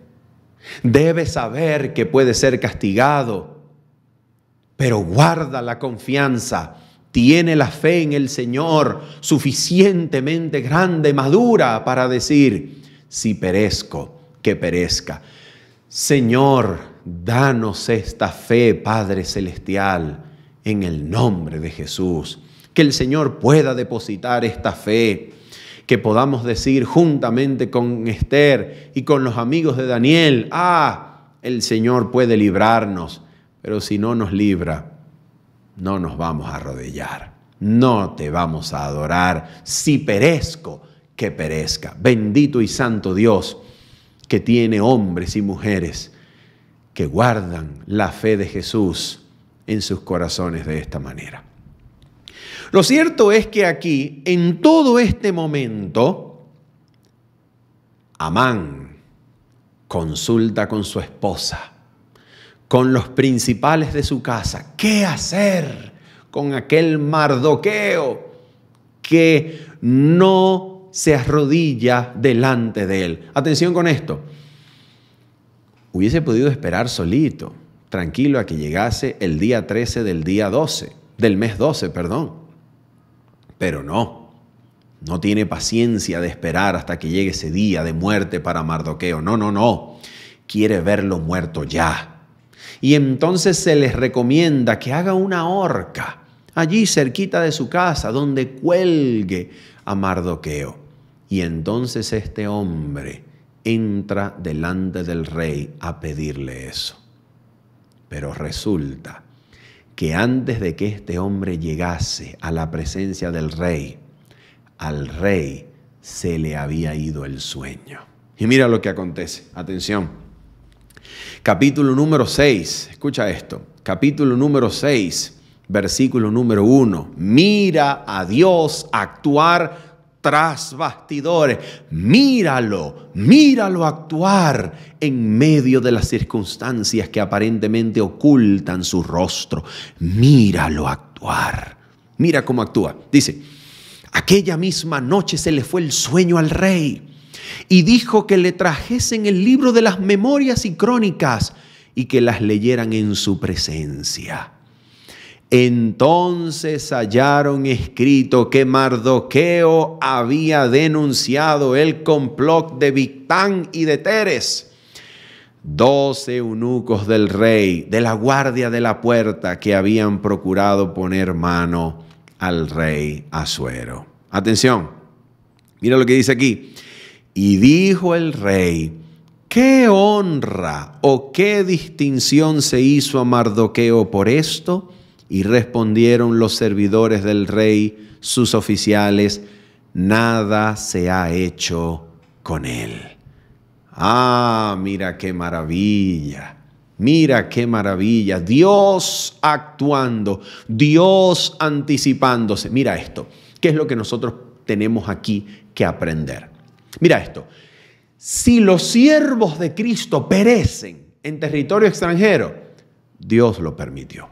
debe saber que puede ser castigado, pero guarda la confianza. Tiene la fe en el Señor suficientemente grande, madura, para decir: si perezco, que perezca. Señor, danos esta fe, Padre Celestial, en el nombre de Jesús. Que el Señor pueda depositar esta fe, que podamos decir juntamente con Ester y con los amigos de Daniel: el Señor puede librarnos, pero si no nos libra, no nos vamos a arrodillar, no te vamos a adorar. Si perezco, que perezca. Bendito y santo Dios, que tiene hombres y mujeres que guardan la fe de Jesús en sus corazones de esta manera. Lo cierto es que aquí, en todo este momento, Amán consulta con su esposa, con los principales de su casa, ¿qué hacer con aquel Mardoqueo que no se arrodilla delante de él? Atención con esto. Hubiese podido esperar solito, tranquilo, a que llegase el día 13 del mes 12, Pero no tiene paciencia de esperar hasta que llegue ese día de muerte para Mardoqueo. No. Quiere verlo muerto ya. Y entonces se les recomienda que haga una horca allí cerquita de su casa, donde cuelgue a Mardoqueo. Y entonces este hombre entra delante del rey a pedirle eso. Pero resulta que antes de que este hombre llegase a la presencia del rey, al rey se le había ido el sueño. Y mira lo que acontece. Atención. Capítulo número 6. Escucha esto. Capítulo número 6, versículo número 1. Mira a Dios actuar tras bastidores. Míralo actuar en medio de las circunstancias que aparentemente ocultan su rostro. Míralo actuar. Mira cómo actúa. Dice, aquella misma noche se le fue el sueño al rey y dijo que le trajesen el libro de las memorias y crónicas y que las leyeran en su presencia. Entonces hallaron escrito que Mardoqueo había denunciado el complot de Bigtán y de Teres, 12 eunucos del rey, de la guardia de la puerta, que habían procurado poner mano al rey Asuero. Atención, mira lo que dice aquí. Y dijo el rey, ¿qué honra o qué distinción se hizo a Mardoqueo por esto? Y respondieron los servidores del rey, sus oficiales, nada se ha hecho con él. Ah, mira qué maravilla. Mira qué maravilla. Dios actuando, Dios anticipándose. Mira esto. ¿Qué es lo que nosotros tenemos aquí que aprender? Mira esto. Si los siervos de Cristo perecen en territorio extranjero, Dios lo permitió.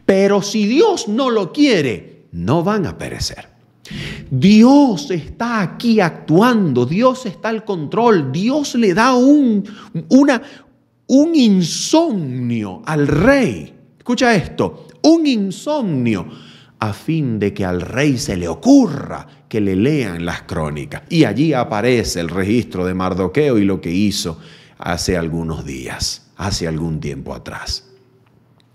Pero si Dios no lo quiere, no van a perecer. Dios está aquí actuando, Dios está al control, Dios le da un insomnio al rey. Escucha esto, un insomnio a fin de que al rey se le ocurra que le lean las crónicas. Y allí aparece el registro de Mardoqueo y lo que hizo hace algunos días, hace algún tiempo atrás.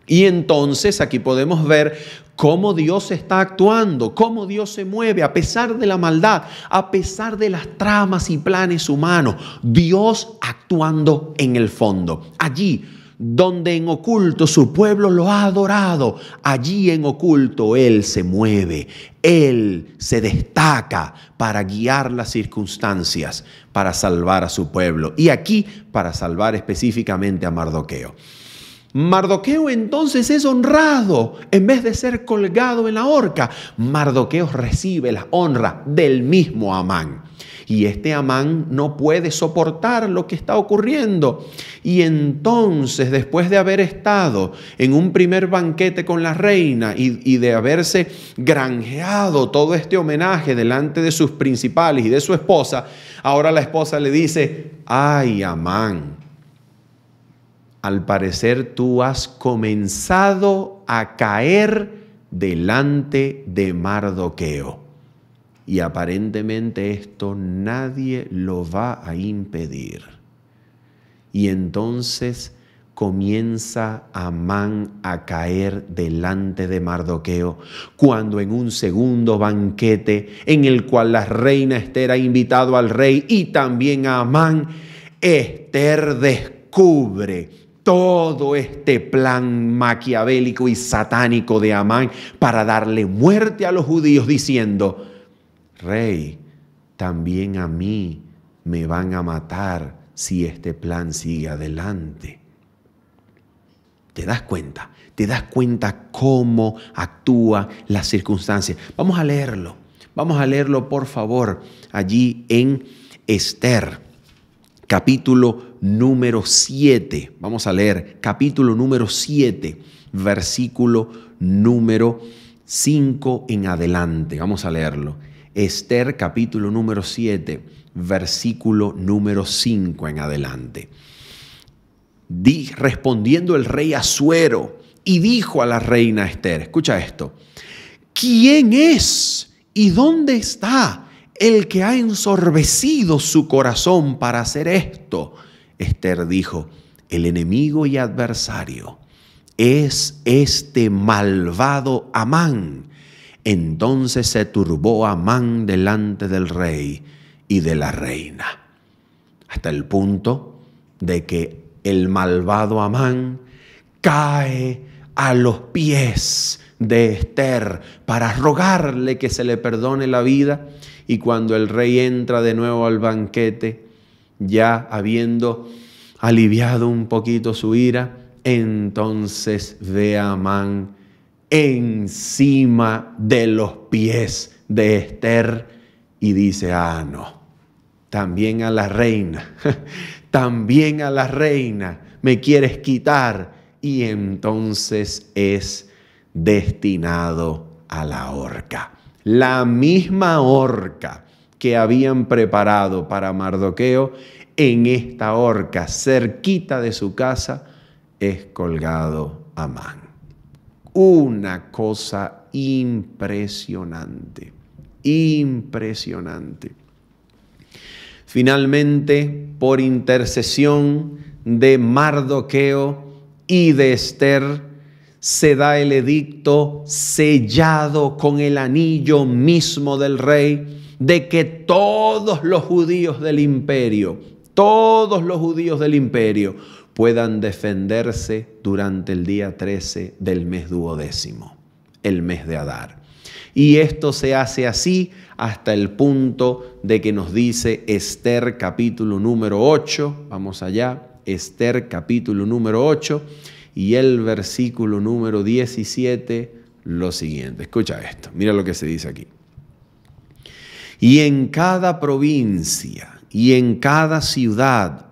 Y entonces aquí podemos ver cómo Dios está actuando, cómo Dios se mueve a pesar de la maldad, a pesar de las tramas y planes humanos. Dios actuando en el fondo. Allí donde en oculto su pueblo lo ha adorado, allí en oculto Él se mueve, Él se destaca para guiar las circunstancias, para salvar a su pueblo. Y aquí para salvar específicamente a Mardoqueo. Mardoqueo entonces es honrado en vez de ser colgado en la horca. Mardoqueo recibe la honra del mismo Amán. Y este Amán no puede soportar lo que está ocurriendo. Y entonces, después de haber estado en un primer banquete con la reina y de haberse granjeado todo este homenaje delante de sus principales y de su esposa, ahora la esposa le dice, ay, Amán, al parecer tú has comenzado a caer delante de Mardoqueo. Y aparentemente esto nadie lo va a impedir. Y entonces comienza Amán a caer delante de Mardoqueo, cuando en un segundo banquete en el cual la reina Ester ha invitado al rey y también a Amán, Ester descubre todo este plan maquiavélico y satánico de Amán para darle muerte a los judíos, diciendo, Rey, también a mí me van a matar si este plan sigue adelante. ¿Te das cuenta? ¿Te das cuenta cómo actúa la circunstancia? Vamos a leerlo por favor, allí en Esther, capítulo número 7. Vamos a leer capítulo número 7, versículo número 5 en adelante. Vamos a leerlo. Esther, capítulo número 7, versículo número 5 en adelante. Respondiendo el rey Asuero y dijo a la reina Esther, escucha esto: ¿quién es y dónde está el que ha ensorbecido su corazón para hacer esto? Esther dijo: el enemigo y adversario es este malvado Amán. Entonces se turbó Amán delante del rey y de la reina, hasta el punto de que el malvado Amán cae a los pies de Esther para rogarle que se le perdone la vida. Y cuando el rey entra de nuevo al banquete, ya habiendo aliviado un poquito su ira, entonces ve a Amán encima de los pies de Esther y dice: ah, no, también a la reina, también a la reina me quieres quitar. Y entonces es destinado a la horca. La misma horca que habían preparado para Mardoqueo, en esta horca, cerquita de su casa, es colgado Amán. Una cosa impresionante, impresionante. Finalmente, por intercesión de Mardoqueo y de Esther, se da el edicto sellado con el anillo mismo del rey de que todos los judíos del imperio puedan defenderse durante el día 13 del mes duodécimo, el mes de Adar. Y esto se hace así hasta el punto de que nos dice Esther capítulo número 8, vamos allá, Esther capítulo número 8 y el versículo número 17, lo siguiente. Escucha esto, mira lo que se dice aquí. Y en cada provincia y en cada ciudad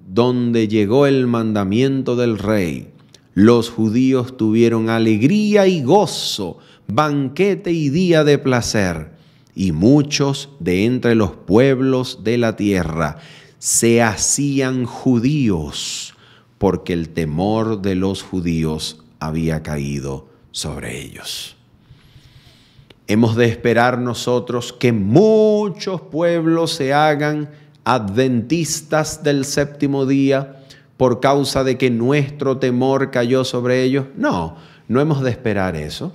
donde llegó el mandamiento del rey, los judíos tuvieron alegría y gozo, banquete y día de placer, y muchos de entre los pueblos de la tierra se hacían judíos, porque el temor de los judíos había caído sobre ellos. Hemos de esperar nosotros que muchos pueblos se hagan adventistas del séptimo día por causa de que nuestro temor cayó sobre ellos. No hemos de esperar eso.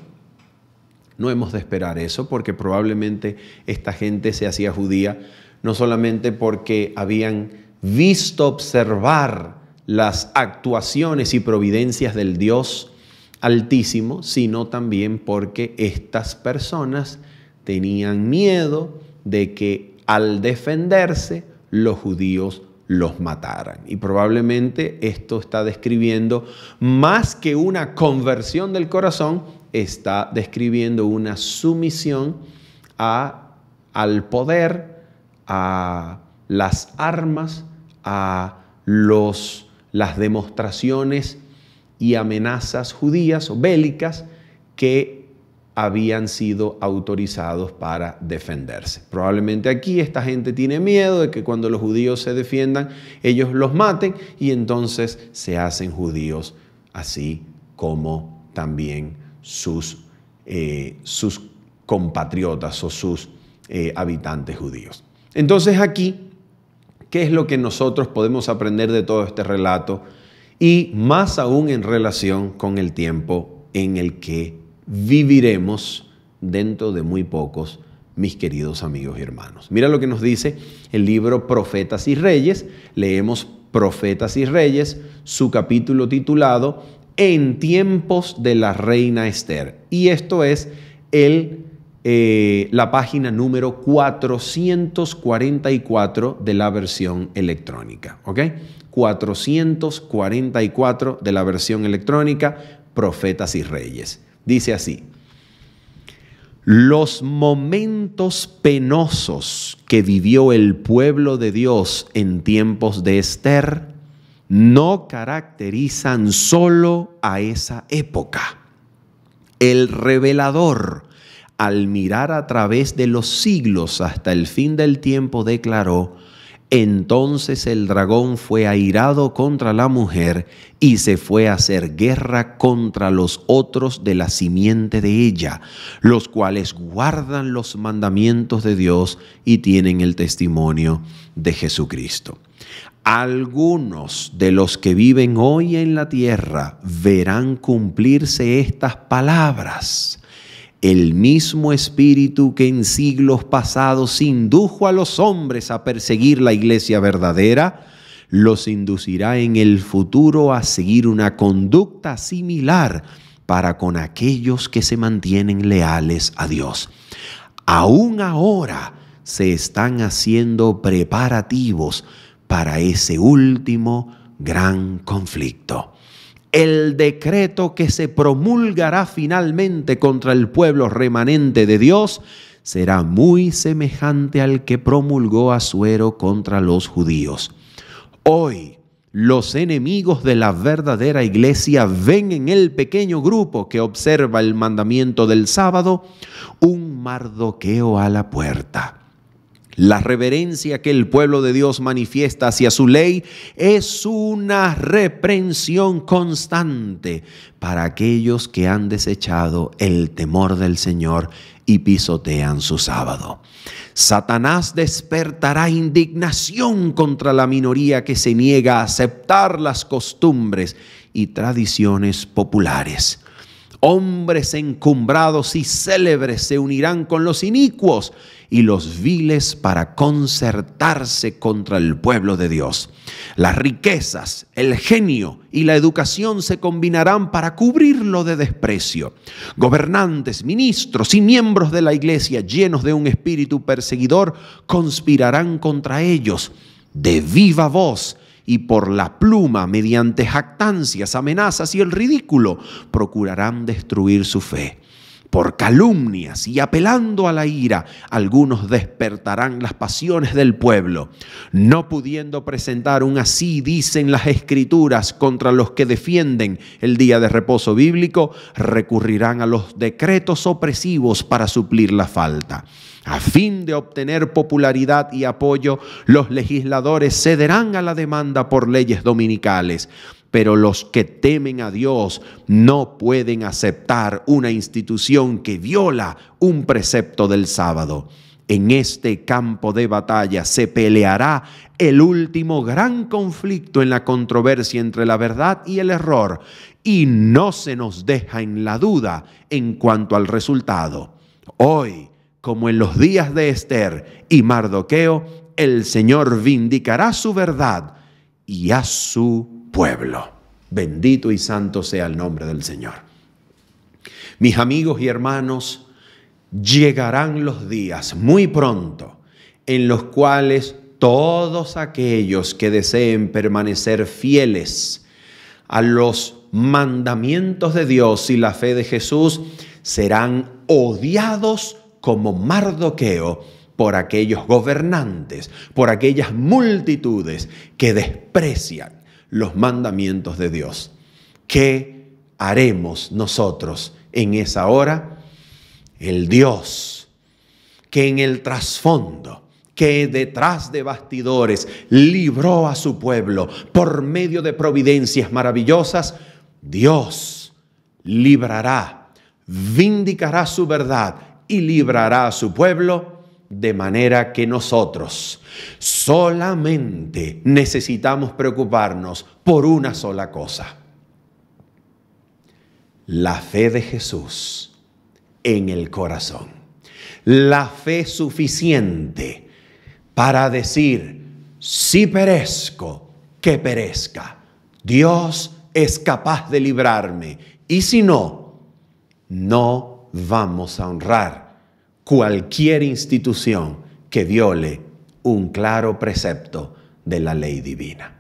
No hemos de esperar eso, porque probablemente esta gente se hacía judía no solamente porque habían visto observar las actuaciones y providencias del Dios Altísimo, sino también porque estas personas tenían miedo de que al defenderse los judíos los mataran. Y probablemente esto está describiendo más que una conversión del corazón, está describiendo una sumisión al poder, a las armas, a las demostraciones y amenazas judías o bélicas que habían sido autorizados para defenderse. Probablemente aquí esta gente tiene miedo de que cuando los judíos se defiendan, ellos los maten y entonces se hacen judíos, así como también sus compatriotas o sus habitantes judíos. Entonces aquí, ¿qué es lo que nosotros podemos aprender de todo este relato? Y más aún en relación con el tiempo en el que viviremos dentro de muy pocos, mis queridos amigos y hermanos. Mira lo que nos dice el libro Profetas y Reyes. Leemos Profetas y Reyes, su capítulo titulado En tiempos de la reina Esther. Y esto es la página número 444 de la versión electrónica. ¿Ok? 444 de la versión electrónica, Profetas y Reyes. Dice así: los momentos penosos que vivió el pueblo de Dios en tiempos de Ester no caracterizan solo a esa época. El revelador, al mirar a través de los siglos hasta el fin del tiempo, declaró: entonces el dragón fue airado contra la mujer y se fue a hacer guerra contra los otros de la simiente de ella, los cuales guardan los mandamientos de Dios y tienen el testimonio de Jesucristo. Algunos de los que viven hoy en la tierra verán cumplirse estas palabras. El mismo espíritu que en siglos pasados indujo a los hombres a perseguir la iglesia verdadera, los inducirá en el futuro a seguir una conducta similar para con aquellos que se mantienen leales a Dios. Aún ahora se están haciendo preparativos para ese último gran conflicto. El decreto que se promulgará finalmente contra el pueblo remanente de Dios será muy semejante al que promulgó Asuero contra los judíos. Hoy, los enemigos de la verdadera iglesia ven en el pequeño grupo que observa el mandamiento del sábado un Mardoqueo a la puerta. La reverencia que el pueblo de Dios manifiesta hacia su ley es una reprensión constante para aquellos que han desechado el temor del Señor y pisotean su sábado. Satanás despertará indignación contra la minoría que se niega a aceptar las costumbres y tradiciones populares. Hombres encumbrados y célebres se unirán con los inicuos y los viles para concertarse contra el pueblo de Dios. Las riquezas, el genio y la educación se combinarán para cubrirlo de desprecio. Gobernantes, ministros y miembros de la iglesia llenos de un espíritu perseguidor conspirarán contra ellos de viva voz y por la pluma, mediante jactancias, amenazas y el ridículo, procurarán destruir su fe. Por calumnias y apelando a la ira, algunos despertarán las pasiones del pueblo. No pudiendo presentar un así dicen las Escrituras contra los que defienden el día de reposo bíblico, recurrirán a los decretos opresivos para suplir la falta. A fin de obtener popularidad y apoyo, los legisladores cederán a la demanda por leyes dominicales. Pero los que temen a Dios no pueden aceptar una institución que viola un precepto del sábado. En este campo de batalla se peleará el último gran conflicto en la controversia entre la verdad y el error, y no se nos deja en la duda en cuanto al resultado. Hoy, como en los días de Ester y Mardoqueo, el Señor vindicará su verdad y a su pueblo. Bendito y santo sea el nombre del Señor. Mis amigos y hermanos, llegarán los días muy pronto en los cuales todos aquellos que deseen permanecer fieles a los mandamientos de Dios y la fe de Jesús serán odiados como Mardoqueo por aquellos gobernantes, por aquellas multitudes que desprecian los mandamientos de Dios. ¿Qué haremos nosotros en esa hora? El Dios que en el trasfondo, que detrás de bastidores libró a su pueblo por medio de providencias maravillosas, Dios librará, vindicará su verdad y librará a su pueblo, de manera que nosotros solamente necesitamos preocuparnos por una sola cosa: la fe de Jesús en el corazón. La fe suficiente para decir: si perezco, que perezca. Dios es capaz de librarme, y si no, no vamos a honrar cualquier institución que viole un claro precepto de la ley divina.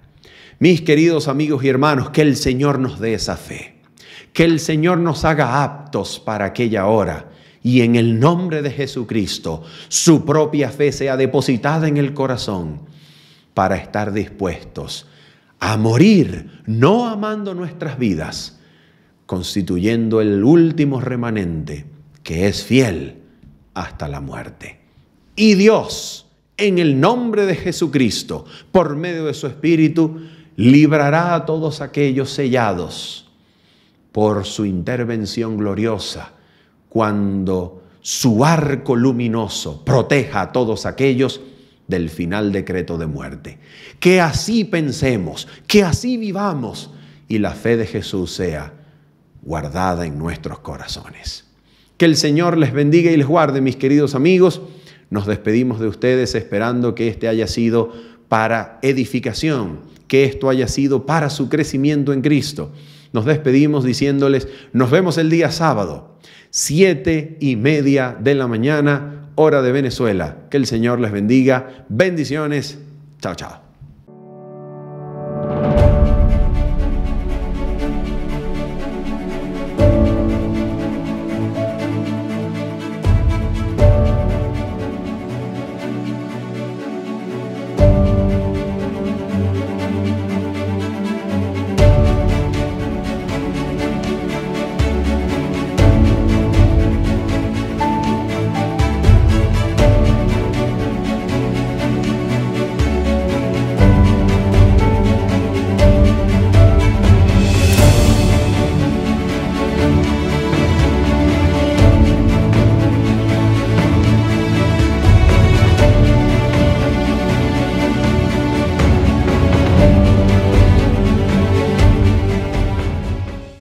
Mis queridos amigos y hermanos, que el Señor nos dé esa fe, que el Señor nos haga aptos para aquella hora y en el nombre de Jesucristo su propia fe sea depositada en el corazón para estar dispuestos a morir, no amando nuestras vidas, constituyendo el último remanente que es fiel hasta la muerte. Y Dios, en el nombre de Jesucristo, por medio de su Espíritu, librará a todos aquellos sellados por su intervención gloriosa, cuando su arco luminoso proteja a todos aquellos del final decreto de muerte. Que así pensemos, que así vivamos y la fe de Jesús sea guardada en nuestros corazones. Que el Señor les bendiga y les guarde, mis queridos amigos. Nos despedimos de ustedes esperando que este haya sido para edificación, que esto haya sido para su crecimiento en Cristo. Nos despedimos diciéndoles, nos vemos el día sábado, 7:30 de la mañana, hora de Venezuela. Que el Señor les bendiga. Bendiciones. Chao, chao.